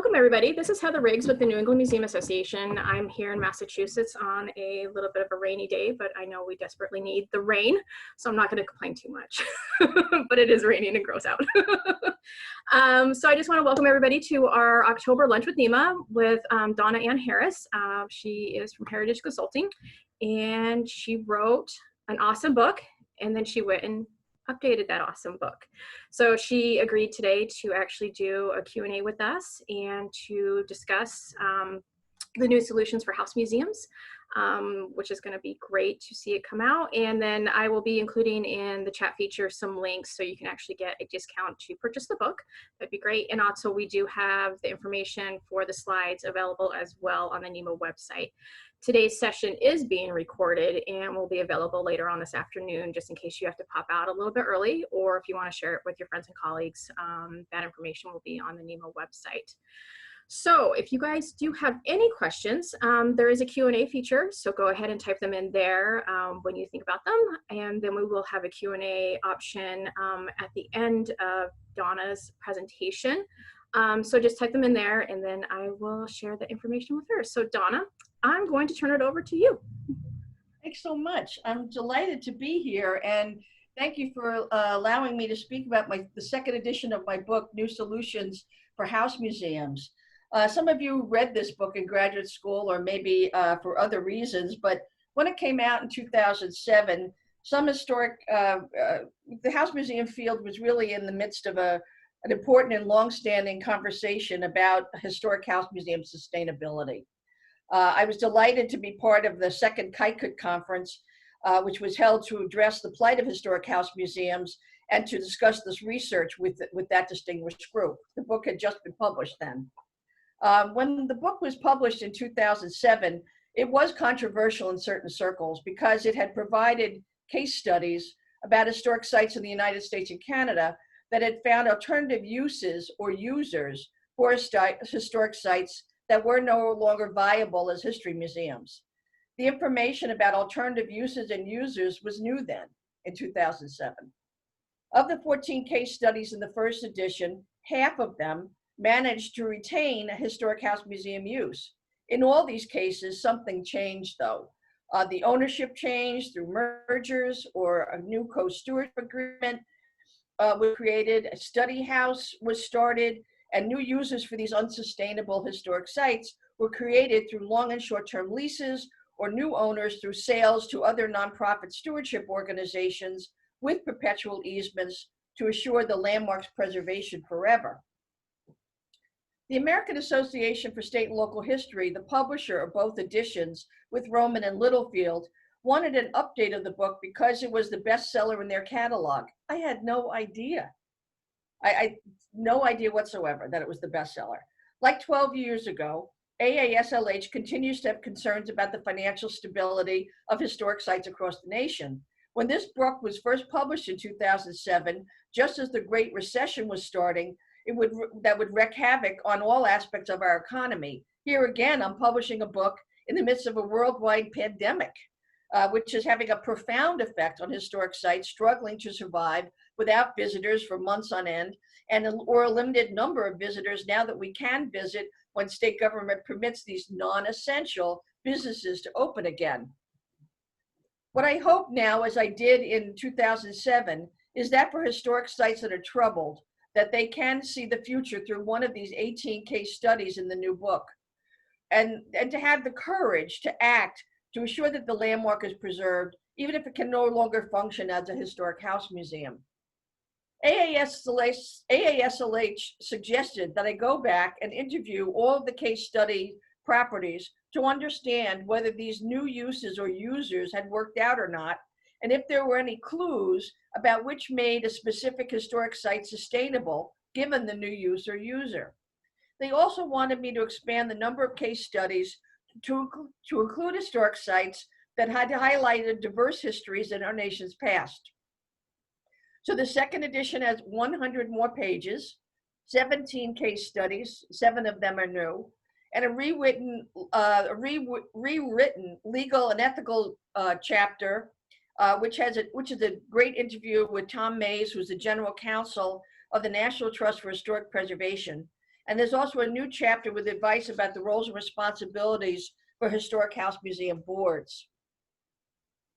welcome everybody. This is Heather Riggs with the New England Museum Association. I'm here in Massachusetts on a little bit of a rainy day, but I know we desperately need the rain, so I'm not going to complain too much. But it is raining and gross out. So I just want to welcome everybody to our October Lunch with NEMA with Donna Harris. She is from Heritage Consulting, and she wrote an awesome book, and then she went and updated that awesome book. So she agreed today to actually do a Q&A with us and to discuss the new solutions for house museums, which is going to be great to see it come out. And then I will be including in the chat feature some links so you can actually get a discount to purchase the book. That'd be great. And also we do have the information for the slides available as well on the NEMA website. Today's session is being recorded and will be available later on this afternoon, just in case you have to pop out a little bit early, or if you want to share it with your friends and colleagues. That information will be on the NEMA website. So if you guys do have any questions, there is a Q&A feature, so go ahead and type them in there when you think about them, and then we will have a Q&A option at the end of Donna's presentation. So just type them in there, and then I will share the information with her. So Donna, I'm going to turn it over to you. Thanks so much. I'm delighted to be here, and thank you for allowing me to speak about the second edition of my book, New Solutions for House Museums. Some of you read this book in graduate school, or maybe for other reasons, but when it came out in 2007, some historic, the house museum field was really in the midst of an important and long-standing conversation about historic house museum sustainability. I was delighted to be part of the second KICUT conference, which was held to address the plight of historic house museums and to discuss this research with that distinguished group. The book had just been published then. When the book was published in 2007, it was controversial in certain circles because it had provided case studies about historic sites in the United States and Canada that had found alternative uses or users for historic sites that were no longer viable as history museums. The information about alternative uses and users was new then in 2007. Of the 14 case studies in the first edition, half of them managed to retain a historic house museum use. In all these cases, something changed though. The ownership changed through mergers, or a new co-stewardship agreement was created, a study house was started, and new users for these unsustainable historic sites were created through long and short-term leases, or new owners through sales to other nonprofit stewardship organizations with perpetual easements to assure the landmark's preservation forever. The American Association for State and Local History, the publisher of both editions with Rowman and Littlefield, wanted an update of the book because it was the bestseller in their catalog. I had no idea. I no idea whatsoever that it was the bestseller. Like 12 years ago, AASLH continues to have concerns about the financial stability of historic sites across the nation. When this book was first published in 2007, just as the Great Recession was starting, that would wreak havoc on all aspects of our economy. Here again, I'm publishing a book in the midst of a worldwide pandemic, which is having a profound effect on historic sites struggling to survive without visitors for months on end, or a limited number of visitors now that we can visit when state government permits these non-essential businesses to open again. What I hope now, as I did in 2007, is that for historic sites that are troubled, that they can see the future through one of these 18 case studies in the new book, and to have the courage to act to ensure that the landmark is preserved, even if it can no longer function as a historic house museum. AASLH suggested that I go back and interview all of the case study properties to understand whether these new uses or users had worked out or not, and if there were any clues about which made a specific historic site sustainable given the new use or user. They also wanted me to expand the number of case studies to include historic sites that had highlighted diverse histories in our nation's past. So the second edition has 100 more pages, 17 case studies, 7 of them are new, and a rewritten legal and ethical chapter, which is a great interview with Tom Mays, who's the general counsel of the National Trust for Historic Preservation. And there's also a new chapter with advice about the roles and responsibilities for historic house museum boards.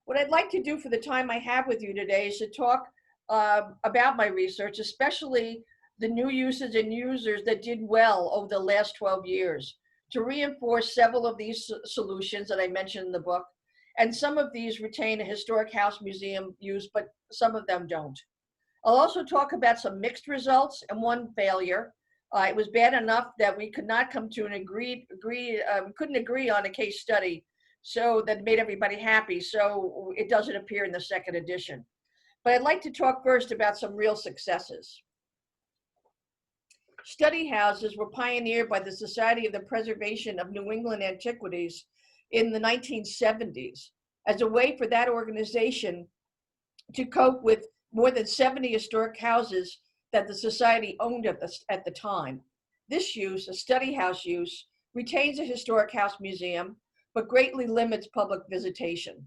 What I'd like to do for the time I have with you today is to talk about my research, especially the new uses and users that did well over the last 12 years, to reinforce several of these solutions that I mentioned in the book. And some of these retain a historic house museum use, but some of them don't. I'll also talk about some mixed results and one failure. It was bad enough that we could not come to an couldn't agree on a case study, so that made everybody happy. So it doesn't appear in the second edition. But I'd like to talk first about some real successes. Study houses were pioneered by the Society of the Preservation of New England Antiquities in the 1970s as a way for that organization to cope with more than 70 historic houses that the society owned at the time. This use, a study house use, retains a historic house museum, but greatly limits public visitation.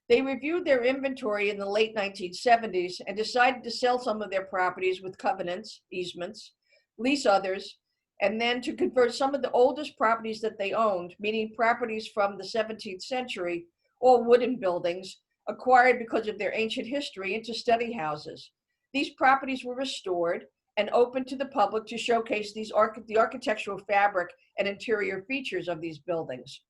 They reviewed their inventory in the late 1970s and decided to sell some of their properties with covenants, easements, lease others, and then to convert some of the oldest properties that they owned, meaning properties from the 17th century, all wooden buildings, acquired because of their ancient history, into study houses. These properties were restored and opened to the public to showcase the architectural fabric and interior features of these buildings.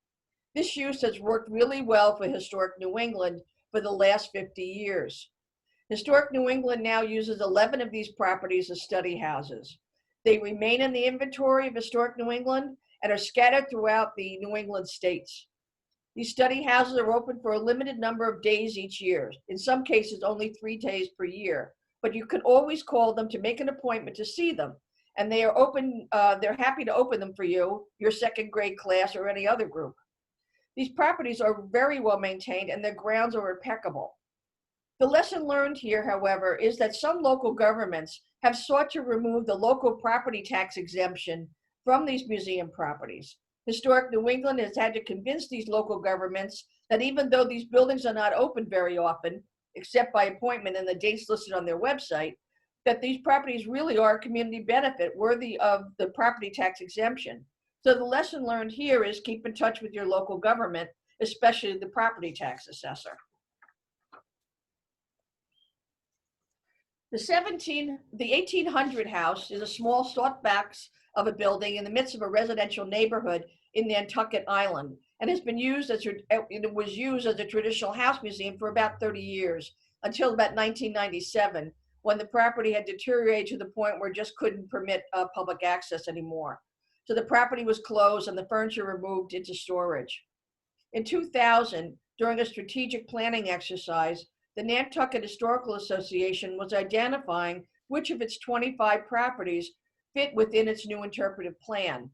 This use has worked really well for historic New England for the last 50 years. Historic New England now uses 11 of these properties as study houses. They remain in the inventory of historic New England and are scattered throughout the New England states. These study houses are open for a limited number of days each year, in some cases only 3 days per year, but you can always call them to make an appointment to see them. And they are open, they're happy to open them for you, your second grade class, or any other group. These properties are very well maintained and their grounds are impeccable. The lesson learned here, however, is that some local governments have sought to remove the local property tax exemption from these museum properties. Historic New England has had to convince these local governments that even though these buildings are not open very often, except by appointment and the dates listed on their website, that these properties really are a community benefit worthy of the property tax exemption. So the lesson learned here is keep in touch with your local government, especially the property tax assessor. The 1800 house is a small sawed box of a building in the midst of a residential neighborhood in Nantucket Island, and has been used as it was used as a traditional house museum for about 30 years, until about 1997, when the property had deteriorated to the point where it just couldn't permit public access anymore. So the property was closed and the furniture removed into storage. In 2000, during a strategic planning exercise, the Nantucket Historical Association was identifying which of its 25 properties fit within its new interpretive plan.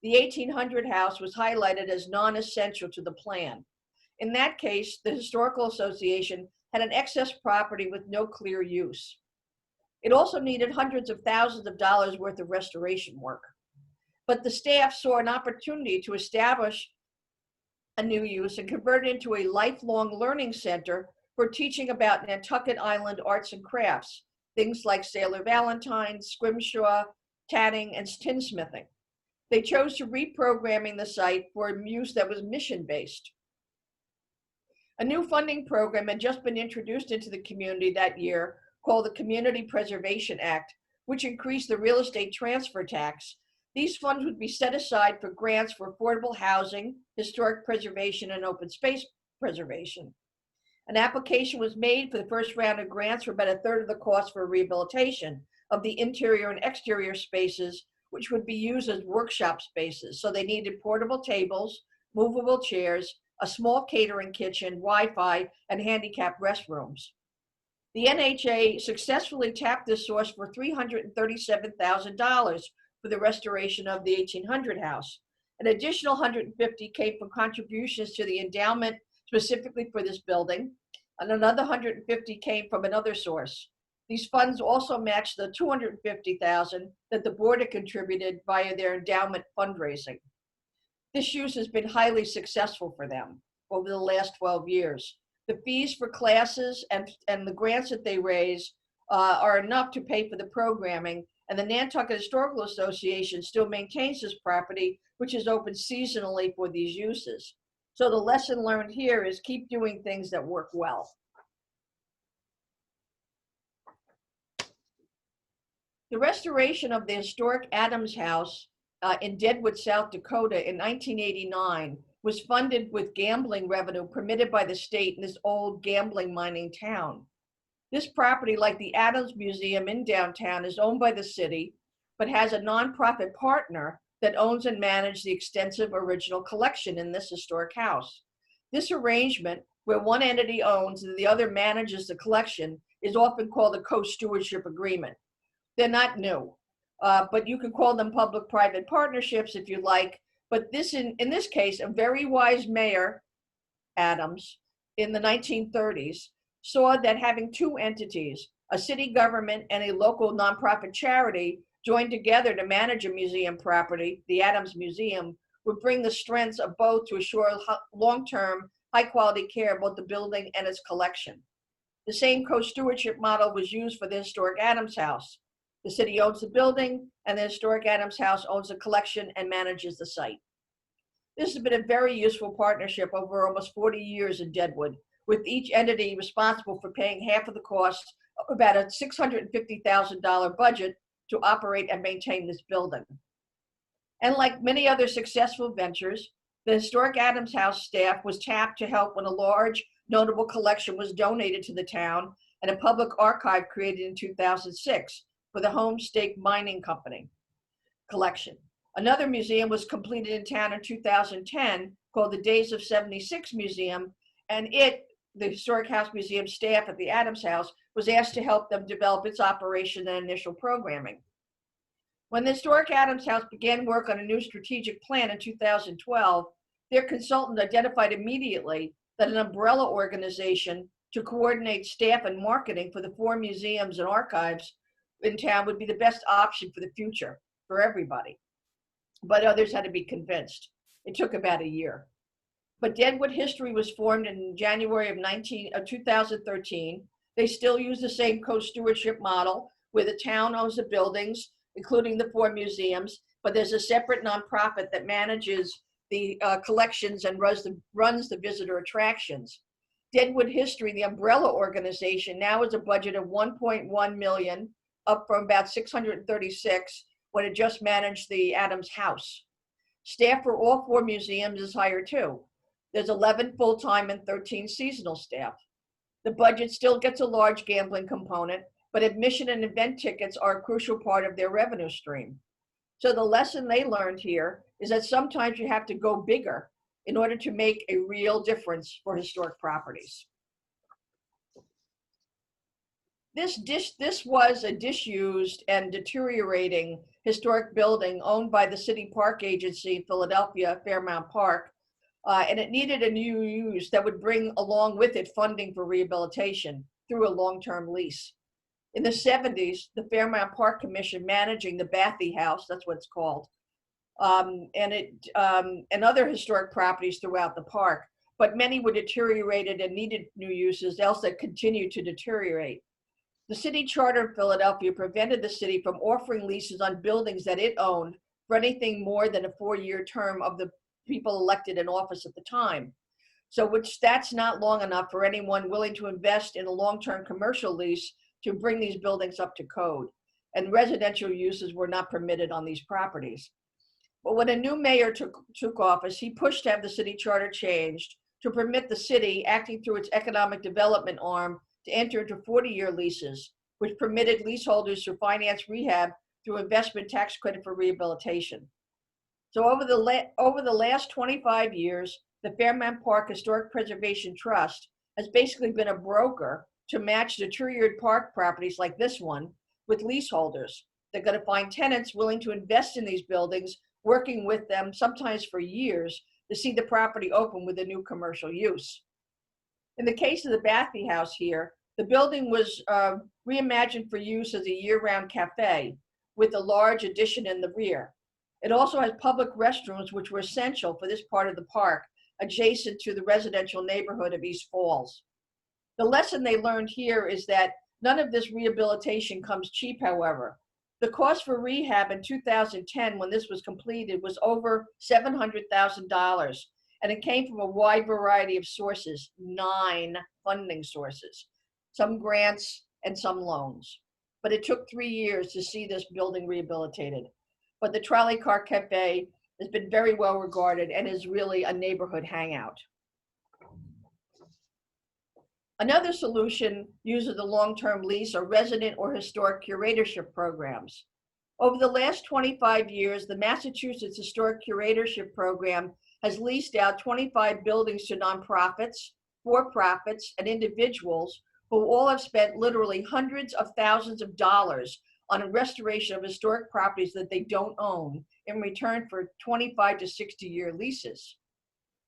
The 1800 house was highlighted as non-essential to the plan. In that case, the Historical Association had an excess property with no clear use. It also needed hundreds of thousands of dollars worth of restoration work. But the staff saw an opportunity to establish a new use and convert it into a lifelong learning center for teaching about Nantucket Island arts and crafts, things like Sailor Valentine, scrimshaw, tatting, and tinsmithing. They chose to reprogramming the site for a use that was mission-based. A new funding program had just been introduced into the community that year called the Community Preservation Act, which increased the real estate transfer tax. These funds would be set aside for grants for affordable housing, historic preservation, and open space preservation. An application was made for the first round of grants for about a third of the cost for rehabilitation of the interior and exterior spaces, which would be used as workshop spaces. So they needed portable tables, movable chairs, a small catering kitchen, Wi-Fi, and handicapped restrooms. The NHA successfully tapped this source for $337,000 for the restoration of the 1800 house. An additional $150,000 came from contributions to the endowment specifically for this building, and another $150,000 came from another source. These funds also matched the $250,000 that the board had contributed via their endowment fundraising. This use has been highly successful for them over the last 12 years. The fees for classes and the grants that they raise are enough to pay for the programming, and the Nantucket Historical Association still maintains this property, which is open seasonally for these uses. So the lesson learned here is keep doing things that work well. The restoration of the historic Adams House in Deadwood, South Dakota in 1989 was funded with gambling revenue permitted by the state in this old gambling mining town. This property, like the Adams Museum in downtown, is owned by the city, but has a nonprofit partner that owns and manages the extensive original collection in this historic house. This arrangement, where one entity owns and the other manages the collection, is often called a co-stewardship agreement. They're not new, but you can call them public-private partnerships if you like. But this, in this case, a very wise mayor, Adams, in the 1930s, saw that having two entities, a city government and a local nonprofit charity, joined together to manage a museum property, the Adams Museum, would bring the strengths of both to assure long-term, high-quality care of both the building and its collection. The same co-stewardship model was used for the historic Adams House. The city owns the building, and the historic Adams House owns the collection and manages the site. This has been a very useful partnership over almost 40 years in Deadwood, with each entity responsible for paying half of the cost of about a $650,000 budget to operate and maintain this building. And like many other successful ventures, the historic Adams House staff was tapped to help when a large, notable collection was donated to the town and a public archive created in 2006 for the Home Stake Mining Company collection. Another museum was completed in town in 2010 called the Days of 76 Museum, and the Historic House Museum staff at the Adams House, was asked to help them develop its operation and initial programming. When the Historic Adams House began work on a new strategic plan in 2012, their consultant identified immediately that an umbrella organization to coordinate staff and marketing for the 4 museums and archives in town would be the best option for the future for everybody. But others had to be convinced. It took about a year. But Deadwood History was formed in January of 2013. They still use the same co-stewardship model where the town owns the buildings, including the 4 museums, but there's a separate nonprofit that manages the collections and runs the visitor attractions. Deadwood History, the umbrella organization, now has a budget of $1.1 million, up from about 636 when it just managed the Adams House. Staff for all 4 museums is hired too. There's 11 full-time and 13 seasonal staff. The budget still gets a large gambling component, but admission and event tickets are a crucial part of their revenue stream. So the lesson they learned here is that sometimes you have to go bigger in order to make a real difference for historic properties. This was a disused and deteriorating historic building owned by the City Park Agency, Philadelphia, Fairmount Park, and it needed a new use that would bring along with it funding for rehabilitation through a long-term lease. In the 70s, the Fairmount Park Commission managing the Bathy House, that's what it's called, and other historic properties throughout the park, but many were deteriorated and needed new uses, else they continued to deteriorate. The city charter of Philadelphia prevented the city from offering leases on buildings that it owned for anything more than a 4-year term of the people elected in office at the time. So that's not long enough for anyone willing to invest in a long-term commercial lease to bring these buildings up to code. And residential uses were not permitted on these properties. But when a new mayor took office, he pushed to have the city charter changed to permit the city, acting through its economic development arm, to enter into 40-year leases, which permitted leaseholders to finance rehab through investment tax credit for rehabilitation. So over the last 25 years, the Fairmount Park Historic Preservation Trust has basically been a broker to match deteriorated park properties like this one with leaseholders. They're going to find tenants willing to invest in these buildings, working with them sometimes for years to see the property open with a new commercial use. In the case of the Bathy House here, the building was reimagined for use as a year-round cafe with a large addition in the rear. It also has public restrooms, which were essential for this part of the park, adjacent to the residential neighborhood of East Falls. The lesson they learned here is that none of this rehabilitation comes cheap, however. The cost for rehab in 2010, when this was completed, was over $700,000. And it came from a wide variety of sources, 9 funding sources, some grants and some loans. But it took 3 years to see this building rehabilitated. But the Trolley Car Cafe has been very well regarded and is really a neighborhood hangout. Another solution uses the long-term lease or resident or historic curatorship programs. Over the last 25 years, the Massachusetts Historic Curatorship Program has leased out 25 buildings to nonprofits, for-profits, and individuals who all have spent literally hundreds of thousands of dollars on a restoration of historic properties that they don't own in return for 25 to 60-year leases.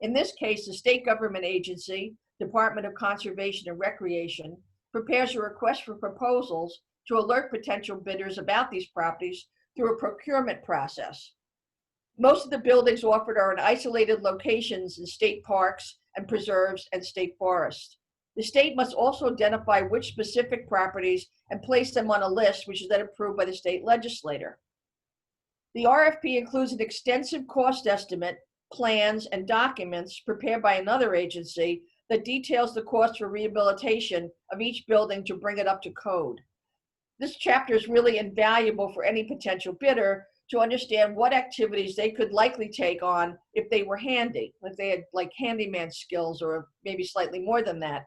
In this case, the state government agency, Department of Conservation and Recreation, prepares a request for proposals to alert potential bidders about these properties through a procurement process. Most of the buildings offered are in isolated locations in state parks and preserves and state forests. The state must also identify which specific properties and place them on a list, which is then approved by the state legislator. The RFP includes an extensive cost estimate, plans, and documents prepared by another agency that details the cost for rehabilitation of each building to bring it up to code. This chapter is really invaluable for any potential bidder to understand what activities they could likely take on if they were handy, if they had like handyman skills or maybe slightly more than that,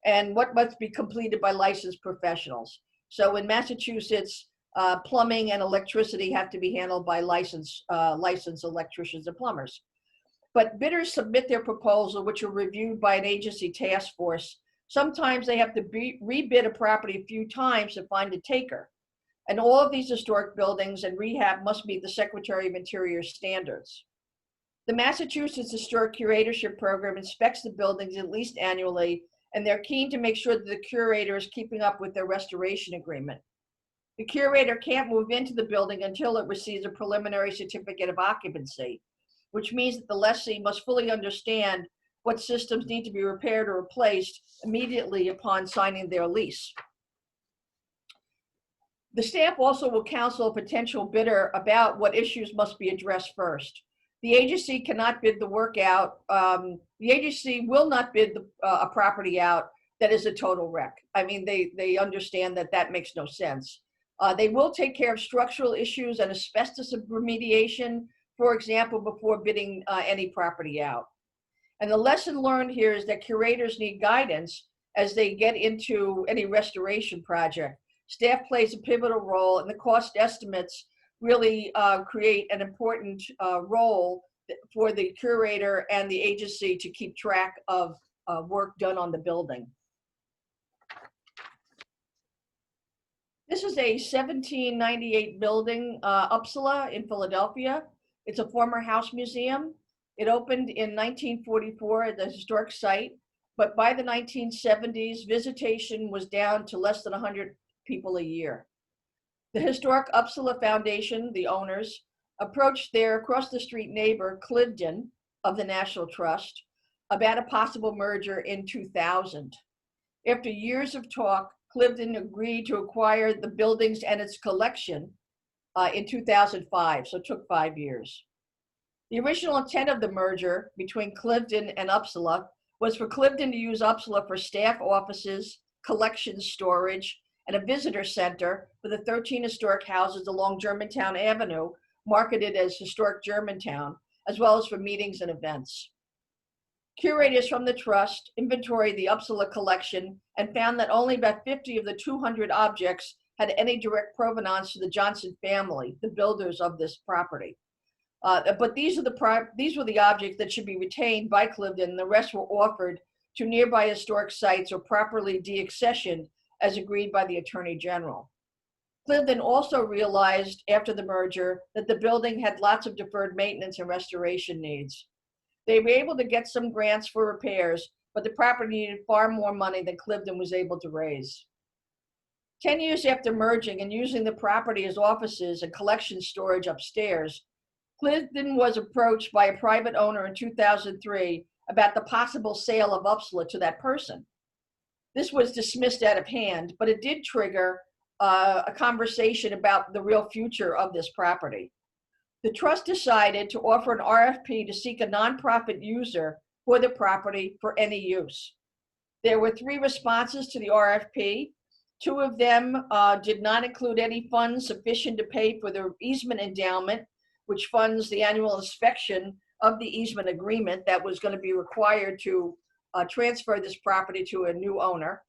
and what must be completed by licensed professionals. So in Massachusetts, plumbing and electricity have to be handled by licensed electricians and plumbers. But bidders submit their proposal, which are reviewed by an agency task force. Sometimes they have to rebid a property a few times to find a taker. And all of these historic buildings and rehab must meet the Secretary of Interior standards. The Massachusetts Historic Curatorship Program inspects the buildings at least annually, and they're keen to make sure that the curator is keeping up with their restoration agreement. The curator can't move into the building until it receives a preliminary certificate of occupancy, which means that the lessee must fully understand what systems need to be repaired or replaced immediately upon signing their lease. The staff also will counsel a potential bidder about what issues must be addressed first. The agency cannot bid the work out. The agency will not bid a property out that is a total wreck. I mean, they understand that that makes no sense. They will take care of structural issues and asbestos remediation, for example, before bidding any property out. And the lesson learned here is that curators need guidance as they get into any restoration project. Staff plays a pivotal role, and the cost estimates really create an important role for the curator and the agency to keep track of work done on the building. This is a 1798 building, Upsala in Philadelphia. It's a former house museum. It opened in 1944 as a historic site, but by the 1970s, visitation was down to less than 100 people a year. The historic Upsala Foundation, the owners, approached their across the street neighbor, Cliveden of the National Trust, about a possible merger in 2000. After years of talk, Cliveden agreed to acquire the buildings and its collection in 2005, so it took 5 years. The original intent of the merger between Cliveden and Upsala was for Cliveden to use Upsala for staff offices, collection storage, and a visitor center for the 13 historic houses along Germantown Avenue, marketed as Historic Germantown, as well as for meetings and events. Curators from the trust inventoried the Upsala collection and found that only about 50 of the 200 objects had any direct provenance to the Johnson family, the builders of this property. But these were the objects that should be retained by Cliveden, and the rest were offered to nearby historic sites or properly deaccessioned as agreed by the Attorney General. Cliveden also realized after the merger that the building had lots of deferred maintenance and restoration needs. They were able to get some grants for repairs, but the property needed far more money than Cliveden was able to raise. 10 years after merging and using the property as offices and collection storage upstairs, Cliveden was approached by a private owner in 2003 about the possible sale of Upsala to that person. This was dismissed out of hand, but it did trigger a conversation about the real future of this property. The trust decided to offer an RFP to seek a nonprofit user for the property for any use. There were 3 responses to the RFP. 2 of them did not include any funds sufficient to pay for the easement endowment, which funds the annual inspection of the easement agreement that was going to be required to transfer this property to a new owner.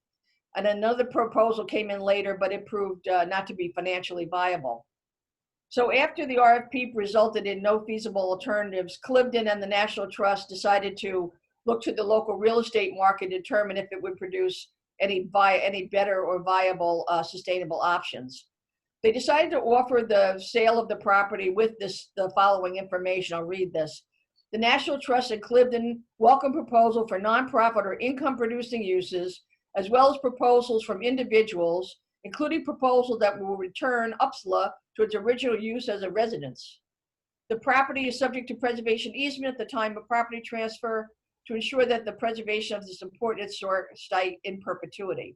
And another proposal came in later, but it proved not to be financially viable. So after the RFP resulted in no feasible alternatives, Cliveden and the National Trust decided to look to the local real estate market to determine if it would produce any better or viable sustainable options. They decided to offer the sale of the property with the following information. I'll read this. The National Trust and Cliveden welcome proposal for nonprofit or income-producing uses, as well as proposals from individuals, including proposals that will return Upsala to its original use as a residence. The property is subject to preservation easement at the time of property transfer to ensure that the preservation of this important historic site in perpetuity.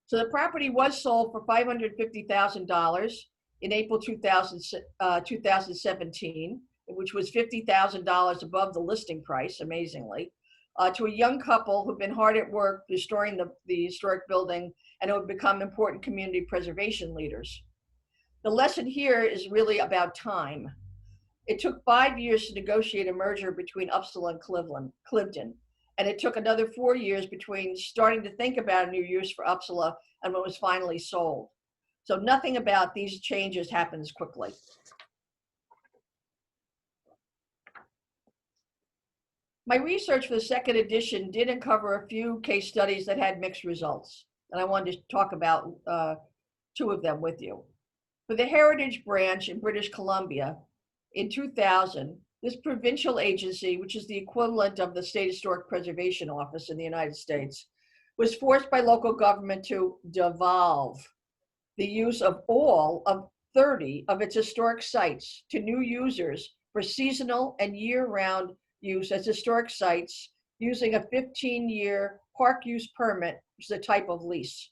So the property was sold for $550,000 in April 2017, which was $50,000 above the listing price, amazingly, to a young couple who've been hard at work restoring the historic building and who have become important community preservation leaders. The lesson here is really about time. It took 5 years to negotiate a merger between Upsala and Cliveden, and it took another 4 years between starting to think about a new use for Upsala and when it was finally sold. So nothing about these changes happens quickly. My research for the second edition did uncover a few case studies that had mixed results, and I wanted to talk about 2 of them with you. For the Heritage Branch in British Columbia, in 2000, this provincial agency, which is the equivalent of the State Historic Preservation Office in the United States, was forced by local government to devolve the use of all of 30 of its historic sites to new users for seasonal and year-round use as historic sites using a 15-year park use permit, which is a type of lease.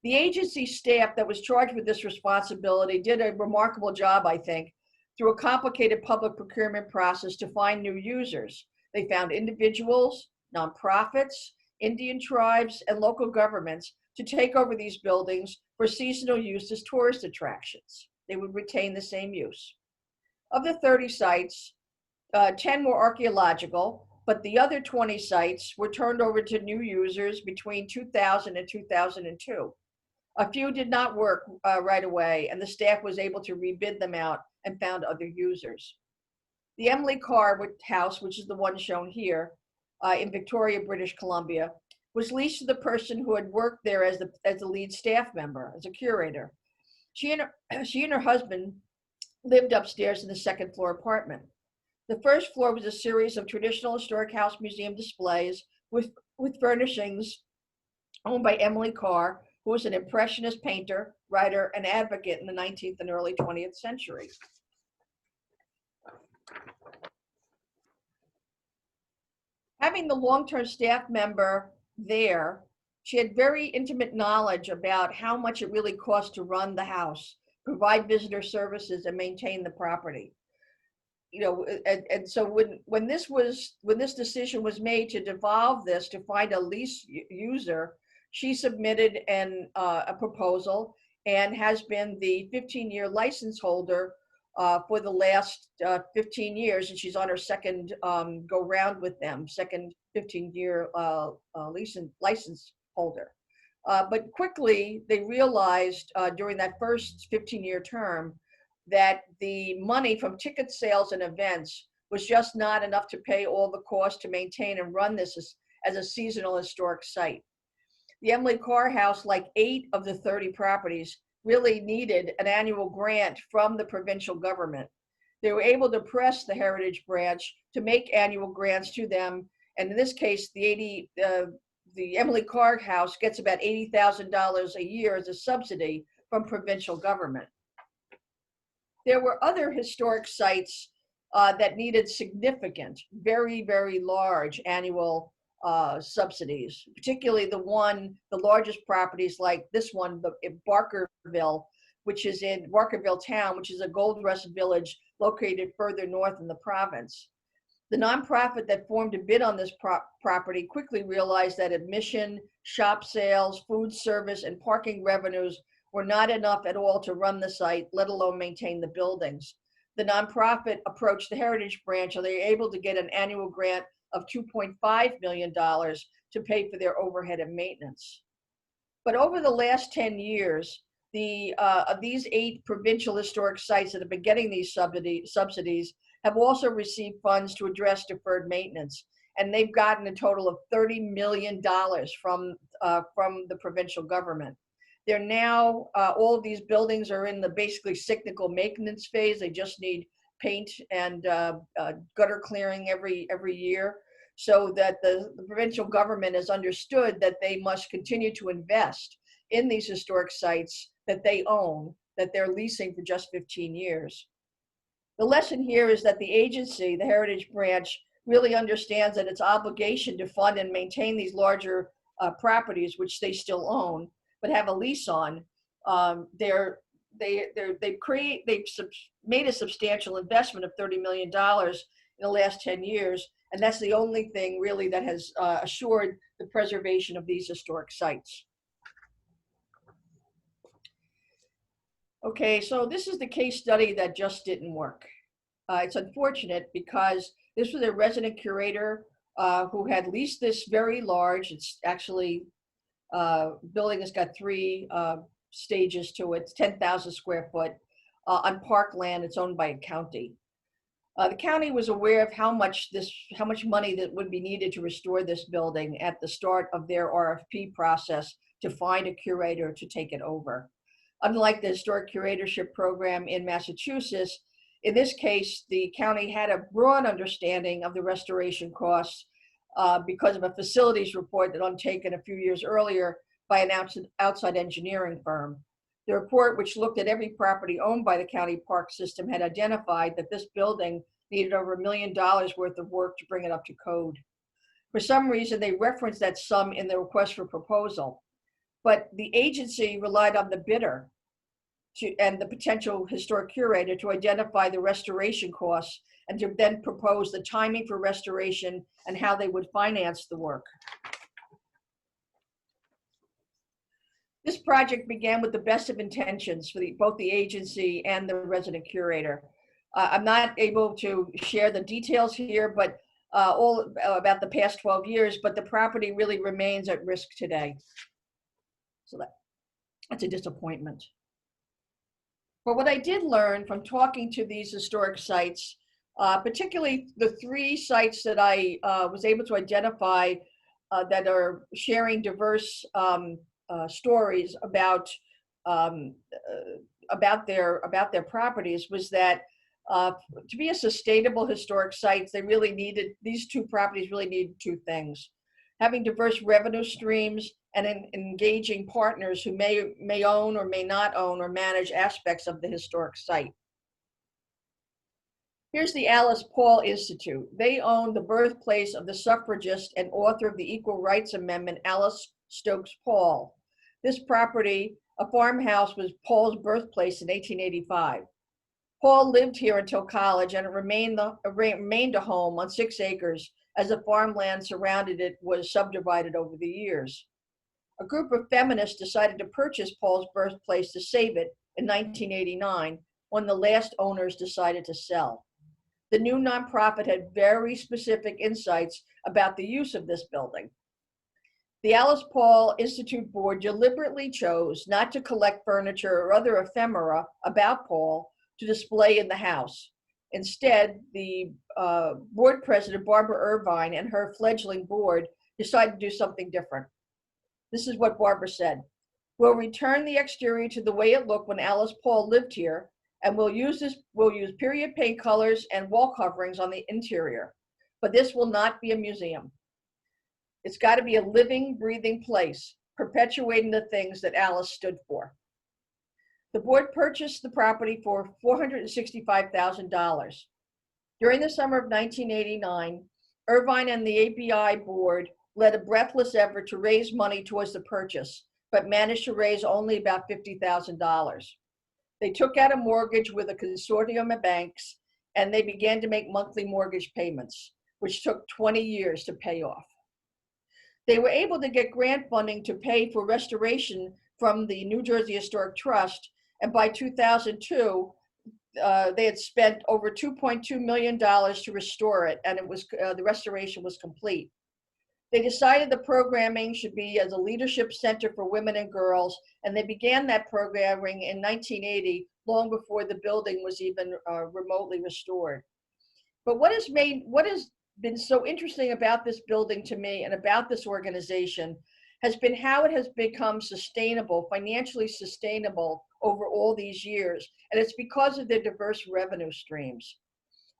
The agency staff that was charged with this responsibility did a remarkable job, I think, through a complicated public procurement process to find new users. They found individuals, nonprofits, Indian tribes, and local governments to take over these buildings for seasonal use as tourist attractions. They would retain the same use. Of the 30 sites, 10 were archaeological, but the other 20 sites were turned over to new users between 2000 and 2002. A few did not work right away, and the staff was able to rebid them out and found other users. The Emily Carr house, which is the one shown here in Victoria, British Columbia, was leased to the person who had worked there as the lead staff member, as a curator. She and her husband lived upstairs in the second floor apartment. The first floor was a series of traditional historic house museum displays with furnishings owned by Emily Carr, who was an impressionist painter, writer, and advocate in the 19th and early 20th century. Having the long-term staff member there, she had very intimate knowledge about how much it really cost to run the house, provide visitor services, and maintain the property. You know, and so when this decision was made to devolve this to find a lease user, she submitted a proposal and has been the 15-year license holder for the last 15 years, and she's on her second go round with them, second 15-year license holder. But quickly they realized during that first 15-year term that the money from ticket sales and events was just not enough to pay all the costs to maintain and run this as a seasonal historic site. The Emily Carr House, like 8 of the 30 properties, really needed an annual grant from the provincial government. They were able to press the Heritage Branch to make annual grants to them. And in this case, the Emily Carr House gets about $80,000 a year as a subsidy from provincial government. There were other historic sites that needed significant, very, very large annual subsidies, particularly the largest properties like this one, in Barkerville, which is in Barkerville town, which is a gold rush village located further north in the province. The nonprofit that formed a bid on this property quickly realized that admission, shop sales, food service, and parking revenues were not enough at all to run the site, let alone maintain the buildings. The nonprofit approached the Heritage Branch, and they were able to get an annual grant of $2.5 million to pay for their overhead and maintenance. But over the last 10 years, of these 8 provincial historic sites that have been getting these subsidies have also received funds to address deferred maintenance. And they've gotten a total of $30 million from the provincial government. They're now, all of these buildings are in the basically cyclical maintenance phase. They just need paint and gutter clearing every year, so that the provincial government has understood that they must continue to invest in these historic sites that they own, that they're leasing for just 15 years. The lesson here is that the agency, the Heritage Branch, really understands that its obligation to fund and maintain these larger properties, which they still own, but have a lease on. They've made a substantial investment of $30 million in the last 10 years, and that's the only thing really that has assured the preservation of these historic sites. Okay, so this is the case study that just didn't work. It's unfortunate because this was a resident curator who had leased this very large, it's actually, building has got 3 stages to it, it's 10,000 square foot, on parkland. It's owned by a county. The county was aware of how much money that would be needed to restore this building at the start of their RFP process to find a curator to take it over. Unlike the historic curatorship program in Massachusetts, in this case, the county had a broad understanding of the restoration costs because of a facilities report that undertaken a few years earlier by an outside engineering firm. The report, which looked at every property owned by the county park system, had identified that this building needed over $1 million worth of work to bring it up to code. For some reason, they referenced that sum in the request for proposal, but the agency relied on the bidder and the potential historic curator to identify the restoration costs and to then propose the timing for restoration and how they would finance the work. This project began with the best of intentions for both the agency and the resident curator. I'm not able to share the details here, but all about the past 12 years, but the property really remains at risk today. So that's a disappointment. But what I did learn from talking to these historic sites, particularly the 3 sites that I was able to identify that are sharing diverse stories about their properties, was that to be a sustainable historic site, these 2 properties really needed 2 things: having diverse revenue streams and engaging partners who may own or may not own or manage aspects of the historic site. Here's the Alice Paul Institute. They own the birthplace of the suffragist and author of the Equal Rights Amendment, Alice Stokes Paul. This property, a farmhouse, was Paul's birthplace in 1885. Paul lived here until college, and it remained a home on 6 acres as the farmland surrounded it was subdivided over the years. A group of feminists decided to purchase Paul's birthplace to save it in 1989 when the last owners decided to sell. The new nonprofit had very specific insights about the use of this building. The Alice Paul Institute board deliberately chose not to collect furniture or other ephemera about Paul to display in the house. Instead, the board president, Barbara Irvine, and her fledgling board decided to do something different. This is what Barbara said: "We'll return the exterior to the way it looked when Alice Paul lived here, and we'll use period paint colors and wall coverings on the interior. But this will not be a museum. It's got to be a living, breathing place, perpetuating the things that Alice stood for." The board purchased the property for $465,000. During the summer of 1989, Irvine and the API board led a breathless effort to raise money towards the purchase, but managed to raise only about $50,000. They took out a mortgage with a consortium of banks, and they began to make monthly mortgage payments, which took 20 years to pay off. They were able to get grant funding to pay for restoration from the New Jersey Historic Trust, and by 2002, they had spent over $2.2 million to restore it, and the restoration was complete. They decided the programming should be as a leadership center for women and girls, and they began that programming in 1980, long before the building was even remotely restored. But what has been so interesting about this building to me and about this organization has been how it has become sustainable, financially sustainable over all these years, and it's because of their diverse revenue streams.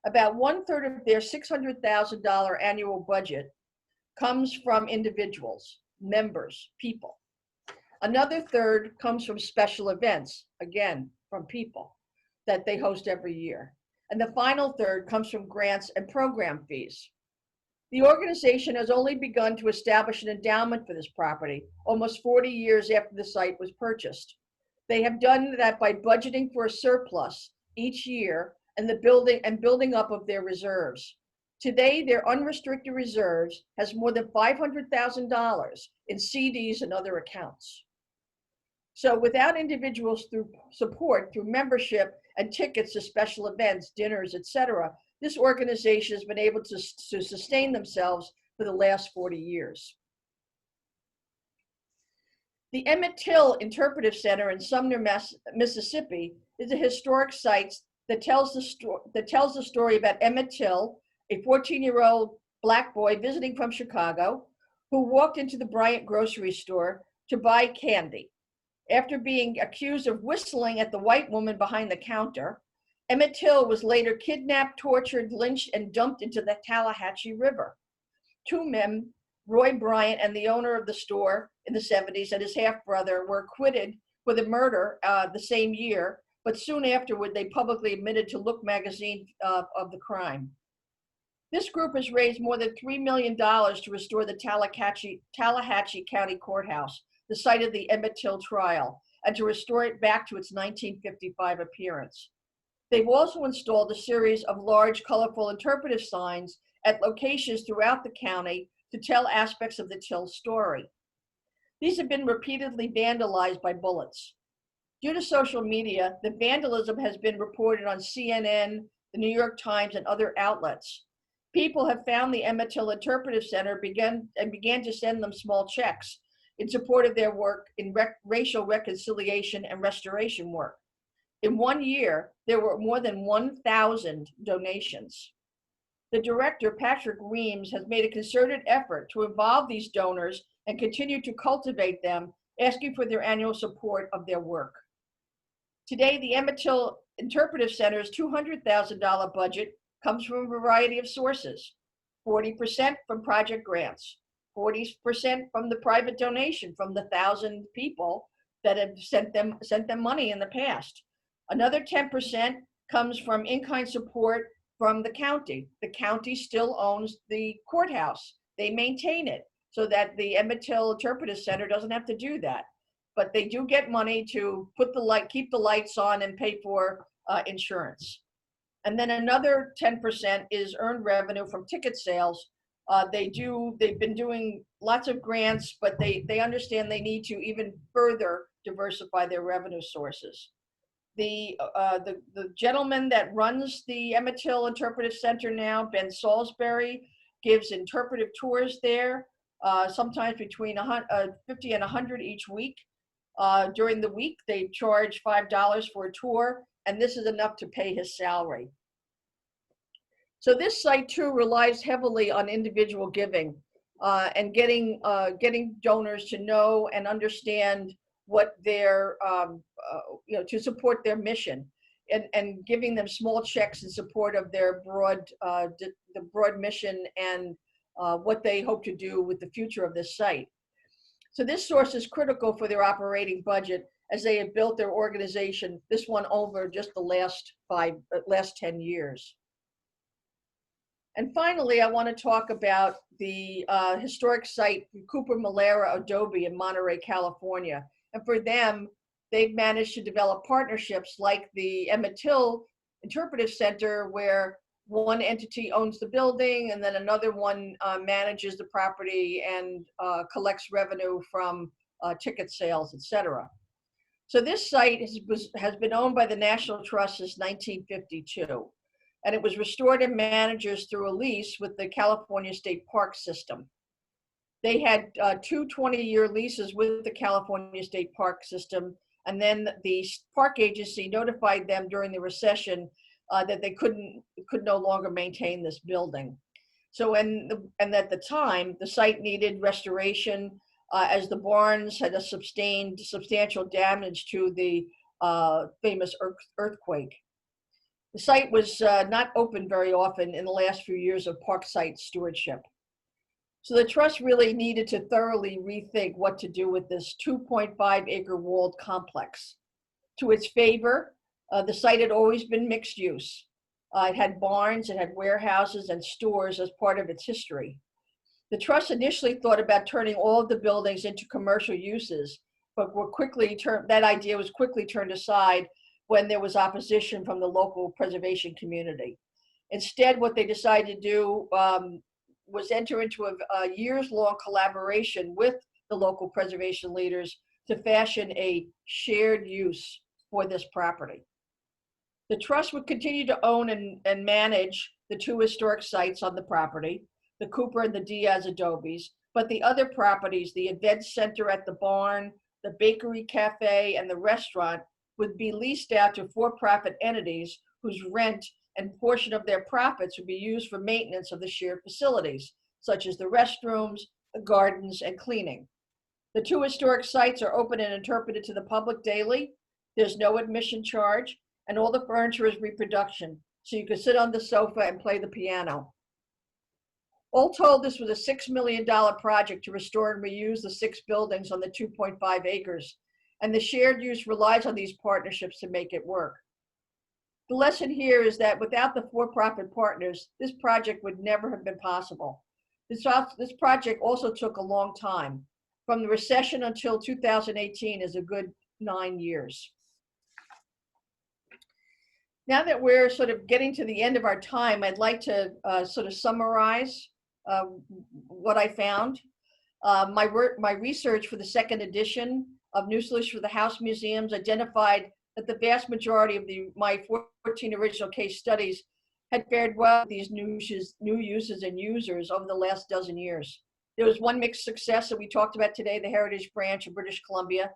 About 1/3 of their $600,000 annual budget comes from individuals, members, people. Another third comes from special events, again, from people that they host every year. And the final third comes from grants and program fees. The organization has only begun to establish an endowment for this property, almost 40 years after the site was purchased. They have done that by budgeting for a surplus each year and building up of their reserves. Today, their unrestricted reserves has more than $500,000 in CDs and other accounts. So without individuals through support, through membership and tickets to special events, dinners, etc., this organization has been able to sustain themselves for the last 40 years. The Emmett TillInterpretive Center in Sumner, Mississippi is a historic site that tells the story about Emmett Till, a 14-year-old Black boy visiting from Chicago, who walked into the Bryant grocery store to buy candy. After being accused of whistling at the white woman behind the counter, Emmett Till was later kidnapped, tortured, lynched, and dumped into the Tallahatchie River. Two men, Roy Bryant and the owner of the store in the 70s and his half-brother, were acquitted for the murder the same year, but soon afterward they publicly admitted to Look magazine of the crime. This group has raised more than $3 million to restore the Tallahatchie County Courthouse, the site of the Emmett Till trial, and to restore it back to its 1955 appearance. They've also installed a series of large, colorful interpretive signs at locations throughout the county to tell aspects of the Till story. These have been repeatedly vandalized by bullets. Due to social media, the vandalism has been reported on CNN, the New York Times, and other outlets. People have found the Emmett Till Interpretive Center began to send them small checks in support of their work in racial reconciliation and restoration work. In 1 year, there were more than 1,000 donations. The director, Patrick Reams, has made a concerted effort to involve these donors and continue to cultivate them, asking for their annual support of their work. Today, the Emmett Till Interpretive Center's $200,000 budget comes from a variety of sources: 40% from project grants, 40% from the private donation from the 1,000 people that have sent them money in the past. Another 10% comes from in-kind support from the county. The county still owns the courthouse. They maintain it so that the Emmett Till Interpretive Center doesn't have to do that. But they do get money to keep the lights on and pay for insurance. And then another 10% is earned revenue from ticket sales. They've been doing lots of grants, but they understand they need to even further diversify their revenue sources. The gentleman that runs the Emmett Till Interpretive Center now, Ben Salisbury, gives interpretive tours there, sometimes between 50 and 100 each week. During the week, they charge $5 for a tour, and this is enough to pay his salary. So this site too relies heavily on individual giving and getting donors to know and understand what their, to support their mission, and giving them small checks in support of their the broad mission and what they hope to do with the future of this site. So this source is critical for their operating budget as they have built their organization, this one over just the last 10 years. And finally, I want to talk about the historic site, CooperMalara Adobe in Monterey, California. And for them, they've managed to develop partnerships like the Emmett TillInterpretive Center, where one entity owns the building and then another one manages the property and collects revenue from ticket sales, etc. So this site has been owned by the National Trust since 1952. And it was restored and managed through a lease with the California State Park System. They had two 20-year leases with the California State Park System, and then the park agency notified them during the recession that they could no longer maintain this building. So, and at the time, the site needed restoration as the barns had sustained substantial damage to the famous earthquake. The site was not open very often in the last few years of park site stewardship. So the trust really needed to thoroughly rethink what to do with this 2.5-acre walled complex. To its favor, the site had always been mixed use. It had barns, it had warehouses and stores as part of its history. The trust initially thought about turning all of the buildings into commercial uses, but that idea was quickly turned aside when there was opposition from the local preservation community. Instead, what they decided to do was enter into a years-long collaboration with the local preservation leaders to fashion a shared use for this property. The trust would continue to own and manage the two historic sites on the property, the Cooper and the Diaz Adobes, but the other properties, the event center at the barn, the bakery cafe, and the restaurant would be leased out to for-profit entities whose rent and portion of their profits would be used for maintenance of the shared facilities, such as the restrooms, the gardens, and cleaning. The two historic sites are open and interpreted to the public daily. There's no admission charge, and all the furniture is reproduction, so you can sit on the sofa and play the piano. All told, this was a $6 million project to restore and reuse the 6 buildings on the 2.5 acres, and the shared use relies on these partnerships to make it work. The lesson here is that without the for-profit partners, this project would never have been possible. This project also took a long time. From the recession until 2018 is a good 9 years. Now that we're sort of getting to the end of our time, I'd like to sort of summarize what I found. My research for the second edition of New Solutions for the House Museums identified that the vast majority of my 14 original case studies had fared well with these new uses and users over the last dozen years. There was one mixed success that we talked about today, the Heritage Branch of British Columbia,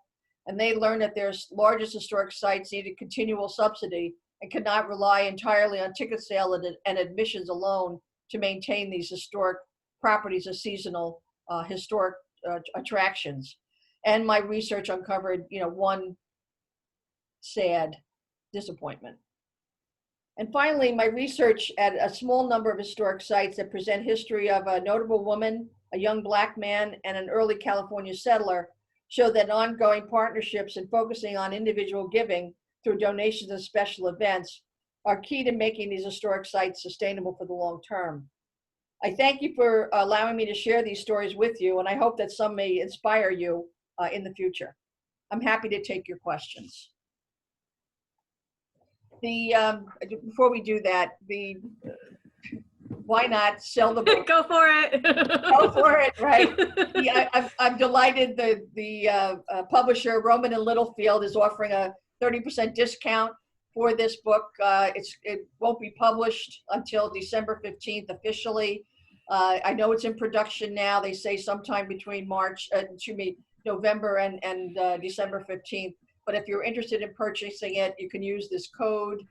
and they learned that their largest historic sites needed continual subsidy and could not rely entirely on ticket sale and admissions alone to maintain these historic properties as seasonal historic attractions. And my research uncovered, one sad disappointment. And finally, my research at a small number of historic sites that present history of a notable woman, a young Black man, and an early California settler showed that ongoing partnerships and focusing on individual giving through donations and special events are key to making these historic sites sustainable for the long term. I thank you for allowing me to share these stories with you, and I hope that some may inspire you in the future. I'm happy to take your questions. Before we do that, why not sell the book? Go for it. Go for it, right? I'm delighted the publisher, Rowman & Littlefield, is offering a 30% discount for this book. It won't be published until December 15th officially. I know it's in production now. They say sometime between November and December 15th. But if you're interested in purchasing it, you can use this code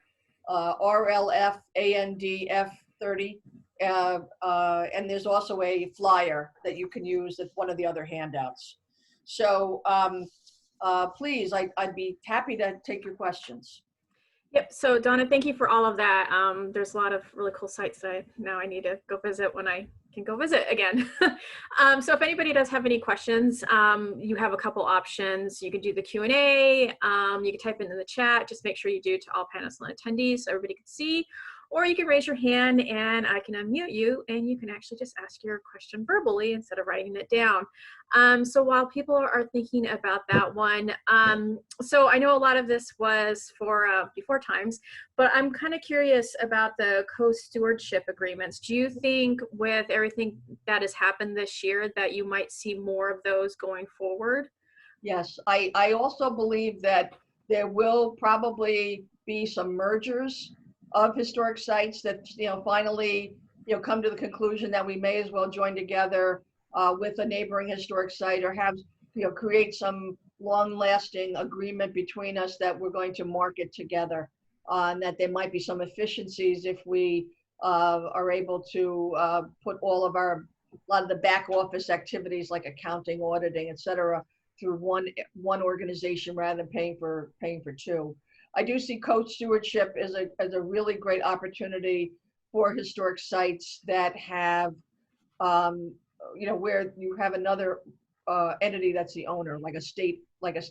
RLFANDF30. And there's also a flyer that you can use at one of the other handouts. So please, I'd be happy to take your questions. Yep. So Donna, thank you for all of that. There's a lot of really cool sites that I need to go visit when I can go visit again. So if anybody does have any questions, you have a couple options. You could do the Q&A. You can type it in the chat. Just make sure you do to all panelists and attendees so everybody can see. or you can raise your hand and I can unmute you and you can actually just ask your question verbally instead of writing it down. So while people are thinking about that one, so I know a lot of this was for before times, but I'm kind of curious about the co-stewardship agreements. Do you think with everything that has happened this year that you might see more of those going forward? Yes, I also believe that there will probably be some mergers of historic sites that, finally, come to the conclusion that we may as well join together with a neighboring historic site, or have, create some long-lasting agreement between us that we're going to market together, and that there might be some efficiencies if we are able to put all of a lot of the back office activities like accounting, auditing, et cetera, through one organization rather than paying for two. I do see co-stewardship as a really great opportunity for historic sites that have, where you have another entity that's the owner, like a state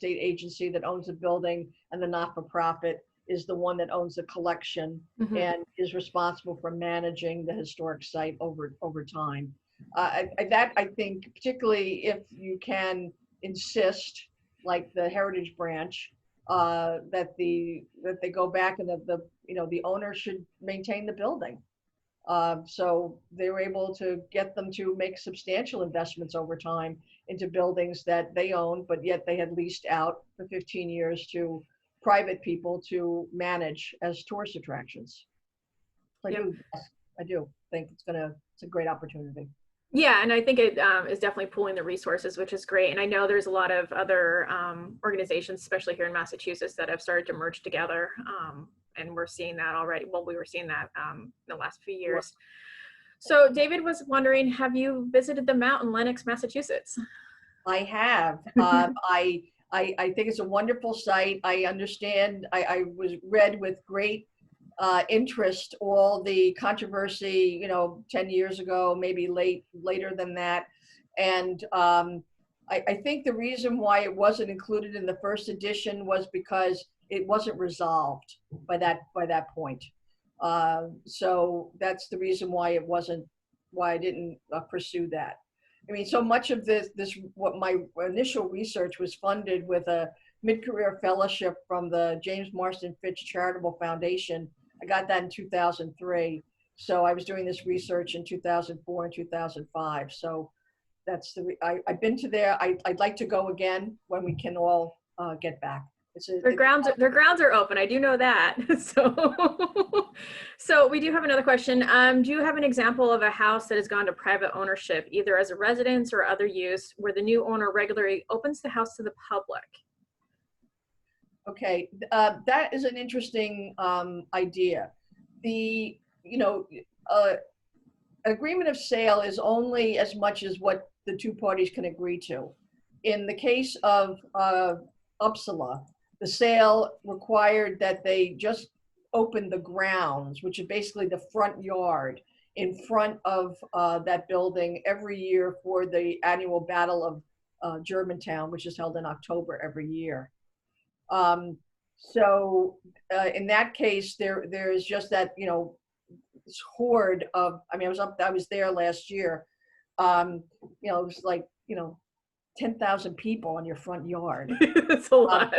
agency that owns the building, and the not-for-profit is the one that owns the collection and is responsible for managing the historic site over time. That I think, particularly if you can insist, like the Heritage Branch, that they go back and the owner should maintain the building. So they were able to get them to make substantial investments over time into buildings that they own, but yet they had leased out for 15 years to private people to manage as tourist attractions. So I do think it's a great opportunity. Yeah, and I think it is definitely pooling the resources, which is great. And I know there's a lot of other organizations, especially here in Massachusetts, that have started to merge together. And we're seeing that already. Well, we were seeing that in the last few years. So David was wondering, have you visited the Mountain, Lenox, Massachusetts? I have. I think it's a wonderful site. I understand. I was read with great interest all the controversy, 10 years ago, maybe later than that. And I think the reason why it wasn't included in the first edition was because it wasn't resolved by that point. So that's the reason why I didn't pursue that. I mean, so much of what my initial research was funded with a mid-career fellowship from the James Marston Fitch Charitable Foundation. I got that in 2003. So I was doing this research in 2004 and 2005. So I've been to there. I'd like to go again when we can all get back. Their grounds are open. I do know that. So we do have another question. Do you have an example of a house that has gone to private ownership, either as a residence or other use, where the new owner regularly opens the house to the public? Okay, that is an interesting idea. The agreement of sale is only as much as what the two parties can agree to. In the case of Upsala, the sale required that they just open the grounds, which is basically the front yard, in front of that building every year for the annual Battle of Germantown, which is held in October every year. So in that case, there is just that, this horde of, I was there last year. It was like, 10,000 people in your front yard. That's a lot.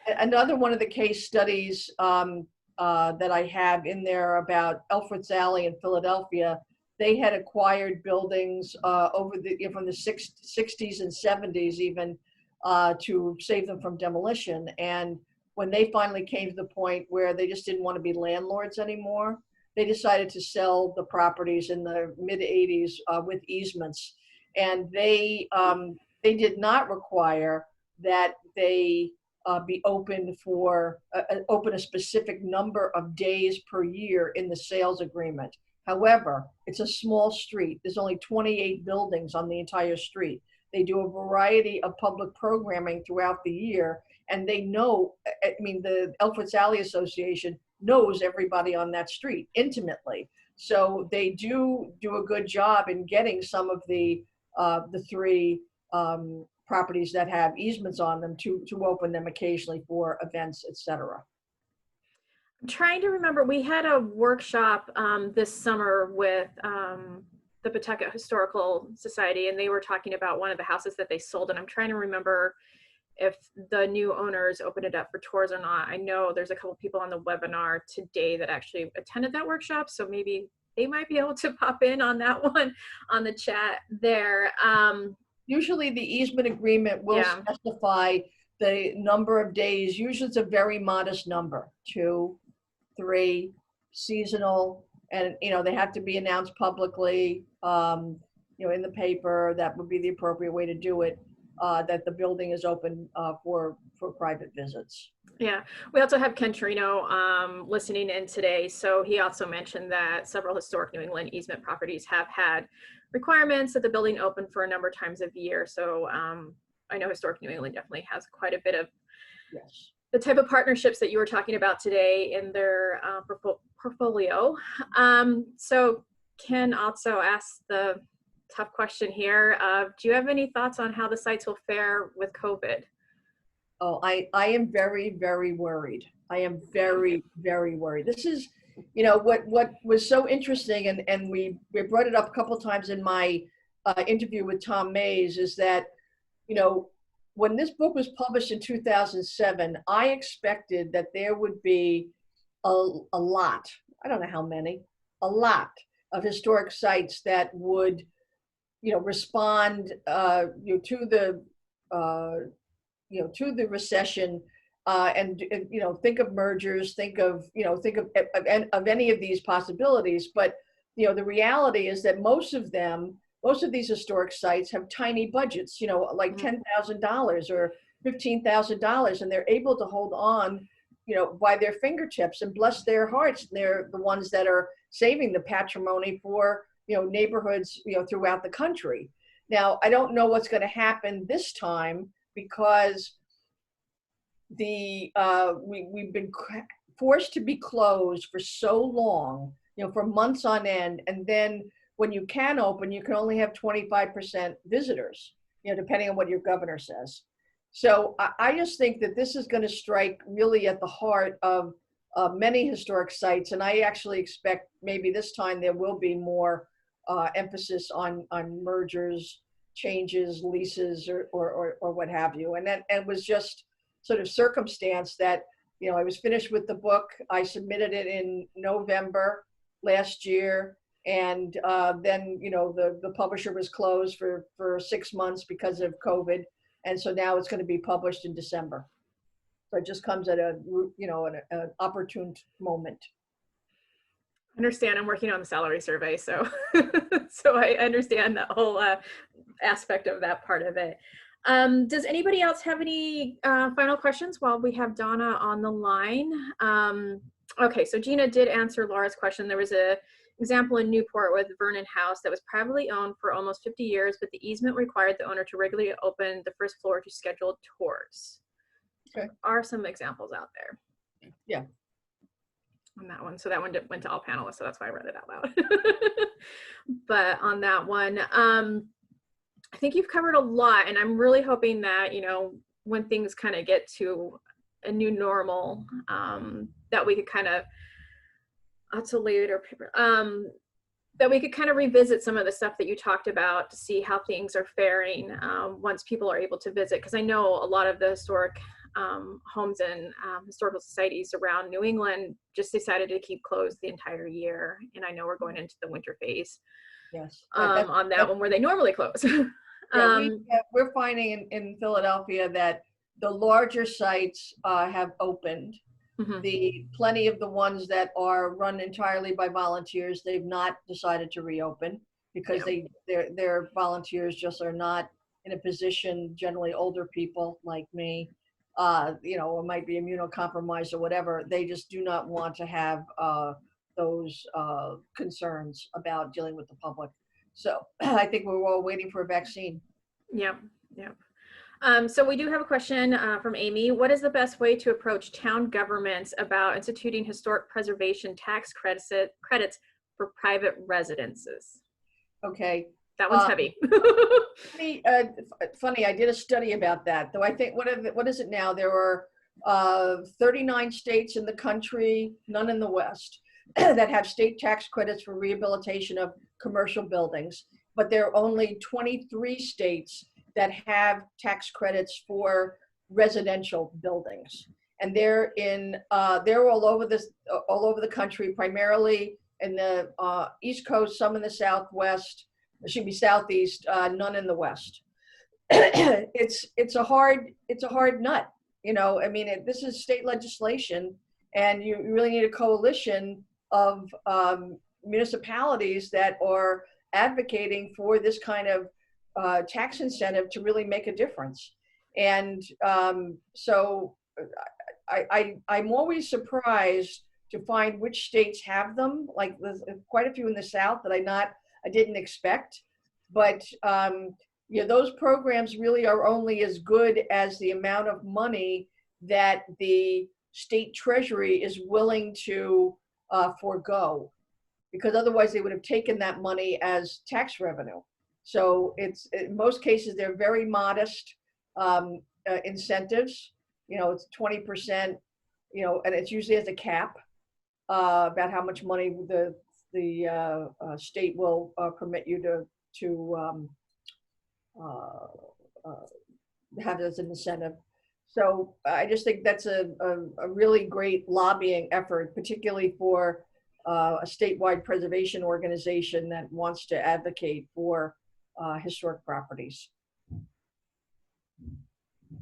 Another one of the case studies that I have in there about Elfrid's Alley in Philadelphia, they had acquired buildings from the 60s and 70s even to save them from demolition. And when they finally came to the point where they just didn't want to be landlords anymore, they decided to sell the properties in the mid 80s with easements. And they did not require that they be open for open a specific number of days per year in the sales agreement. However, it's a small street. There's only 28 buildings on the entire street. They do a variety of public programming throughout the year, and they know, the Elfrid's Alley Association knows everybody on that street intimately. So they do a good job in getting some of the three properties that have easements on them to open them occasionally for events, etc. trying to remember, we had a workshop this summer with the Pawtucket Historical Society, and they were talking about one of the houses that they sold, and I'm trying to remember if the new owners opened it up for tours or not. I know there's a couple people on the webinar today that actually attended that workshop, so maybe they might be able to pop in on that one on the chat there. Usually the easement agreement will Yeah. specify the number of days. Usually it's a very modest number, 2, 3, seasonal, and they have to be announced publicly, in the paper. That would be the appropriate way to do it. That the building is open for private visits. Yeah, we also have Ken Torino listening in today. So he also mentioned that several historic New England easement properties have had requirements that the building open for a number of times of year. So I know Historic New England definitely has quite a bit of Yes. the type of partnerships that you were talking about today in their portfolio. So Ken also asked the tough question here. Do you have any thoughts on how the sites will fare with COVID? Oh, I am very, very worried. I am very, very worried. This is, what was so interesting, and we brought it up a couple of times in my interview with Tom Mays, is that, when this book was published in 2007, I expected that there would be a lot, I don't know how many, a lot of historic sites that would, respond to the to the recession, and think of mergers, think of any of these possibilities. But the reality is that most of these historic sites have tiny budgets, like $10,000 or $15,000, and they're able to hold on, by their fingertips, and bless their hearts. They're the ones that are saving the patrimony for neighborhoods throughout the country. Now, I don't know what's going to happen this time, because we've been forced to be closed for so long, for months on end, and then when you can open, you can only have 25% visitors, depending on what your governor says. So I just think that this is going to strike really at the heart of many historic sites, and I actually expect maybe this time there will be more emphasis on mergers, changes, leases, or what have you. And that it was just sort of circumstance that, I was finished with the book. I submitted it in November last year. And then, the publisher was closed for 6 months because of COVID. And so now it's going to be published in December. So it just comes at an opportune moment. I understand. I'm working on the salary survey, so so I understand that whole aspect of that part of it. Does anybody else have any final questions while we have Donna on the line? Okay, so Gina did answer Laura's question. There was a example in Newport with Vernon House that was privately owned for almost 50 years, but the easement required the owner to regularly open the first floor to scheduled tours. Okay. There are some examples out there. Yeah. On that one. So that one went to all panelists, so that's why I read it out loud. But on that one, I think you've covered a lot, and I'm really hoping that, when things kind of get to a new normal, that we could kind of, that's a later paper, that we could kind of revisit some of the stuff that you talked about to see how things are faring once people are able to visit. Because I know a lot of the historic homes and historical societies around New England just decided to keep closed the entire year. And I know we're going into the winter phase. Yes. On that one where they normally close. Yeah, we're finding in Philadelphia that the larger sites have opened. Mm-hmm. Plenty of the ones that are run entirely by volunteers, they've not decided to reopen because their volunteers just are not in a position, generally older people like me, or might be immunocompromised or whatever. They just do not want to have those concerns about dealing with the public. So I think we're all waiting for a vaccine. Yep. So we do have a question from Amy. What is the best way to approach town governments about instituting historic preservation tax credits for private residences? Okay. That one's heavy. Funny, I did a study about that, though. I think what is it now? There are 39 states in the country, none in the West, that have state tax credits for rehabilitation of commercial buildings. But there are only 23 states that have tax credits for residential buildings. And they're all over the country, primarily in the East Coast, some in the Southwest, it should be Southeast, none in the West. It's a hard nut, you know. I mean, this is state legislation, and you really need a coalition of municipalities that are advocating for this kind of tax incentive to really make a difference. And so I'm always surprised to find which states have them. Like, there's quite a few in the South that I didn't expect. But yeah, those programs really are only as good as the amount of money that the state treasury is willing to forego, because otherwise they would have taken that money as tax revenue. So it's, in most cases, they're very modest incentives. You know, it's 20%, you know, and it's usually as a cap about how much money the state will permit you to have as an incentive. So I just think that's a really great lobbying effort, particularly for a statewide preservation organization that wants to advocate for historic properties.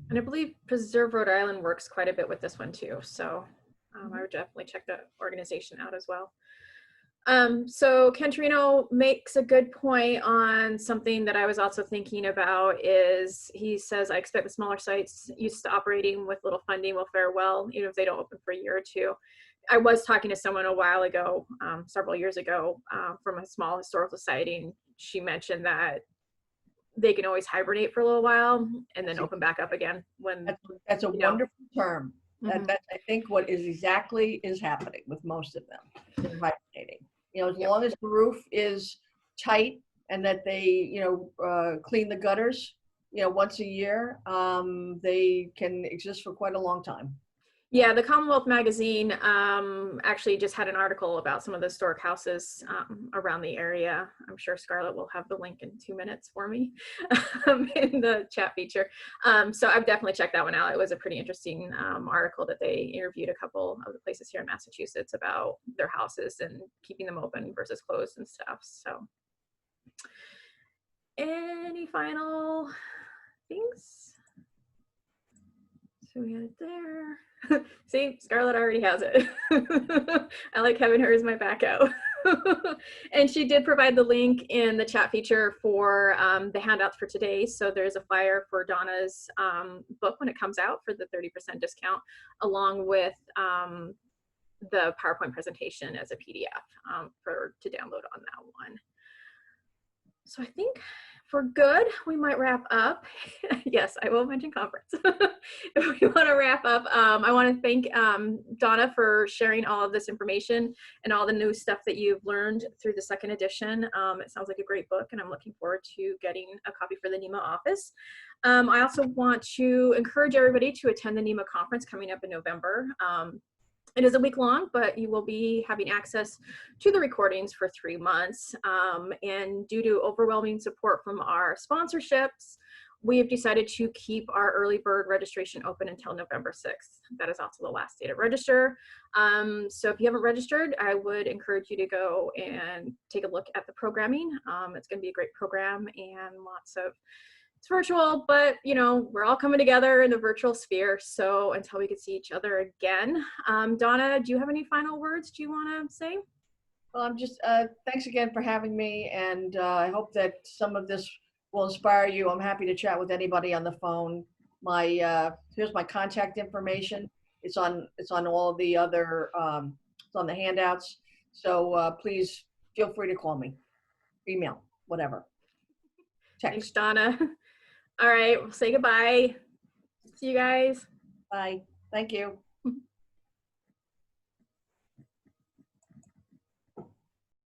And I believe Preserve Rhode Island works quite a bit with this one too. So I would definitely check that organization out as well. So Cantorino makes a good point on something that I was also thinking about. Is he says, I expect the smaller sites used to operating with little funding will fare well, even if they don't open for a year or two. I was talking to someone a while ago, several years ago, from a small historical society, and she mentioned that they can always hibernate for a little while and then open back up again when that's a wonderful term. That's, I think, what is happening with most of them. They're hibernating. You know, as long as the roof is tight and that they, you know, clean the gutters, you know, once a year, they can exist for quite a long time. Yeah, the Commonwealth magazine actually just had an article about some of the Stork houses around the area. I'm sure Scarlett will have the link in 2 minutes for me in the chat feature. So I've definitely checked that one out. It was a pretty interesting article that they interviewed a couple of the places here in Massachusetts about their houses and keeping them open versus closed and stuff. So any final things? So we had it there. See, Scarlett already has it. I like having her as my backup. And she did provide the link in the chat feature for the handouts for today. So there's a flyer for Donna's book when it comes out for the 30% discount, along with the PowerPoint presentation as a PDF to download on that one. So I think for good, we might wrap up. Yes, I will mention conference. If we want to wrap up, I want to thank Donna for sharing all of this information and all the new stuff that you've learned through the second edition. It sounds like a great book, and I'm looking forward to getting a copy for the NEMA office. I also want to encourage everybody to attend the NEMA conference coming up in November. It is a week long, but you will be having access to the recordings for 3 months. And due to overwhelming support from our sponsorships, we have decided to keep our early bird registration open until November 6th. That is also the last day to register. So if you haven't registered, I would encourage you to go and take a look at the programming. It's going to be a great program and lots of, it's virtual, but you know, we're all coming together in the virtual sphere. So until we can see each other again, Donna, do you have any final words do you want to say? Well, I'm just, thanks again for having me. And I hope that some of this will inspire you. I'm happy to chat with anybody on the phone. Here's my contact information. It's on all of the other, it's on the handouts. So please feel free to call me, email, whatever. Text. Thanks, Donna. All right, we'll say goodbye. See you guys. Bye. Thank you.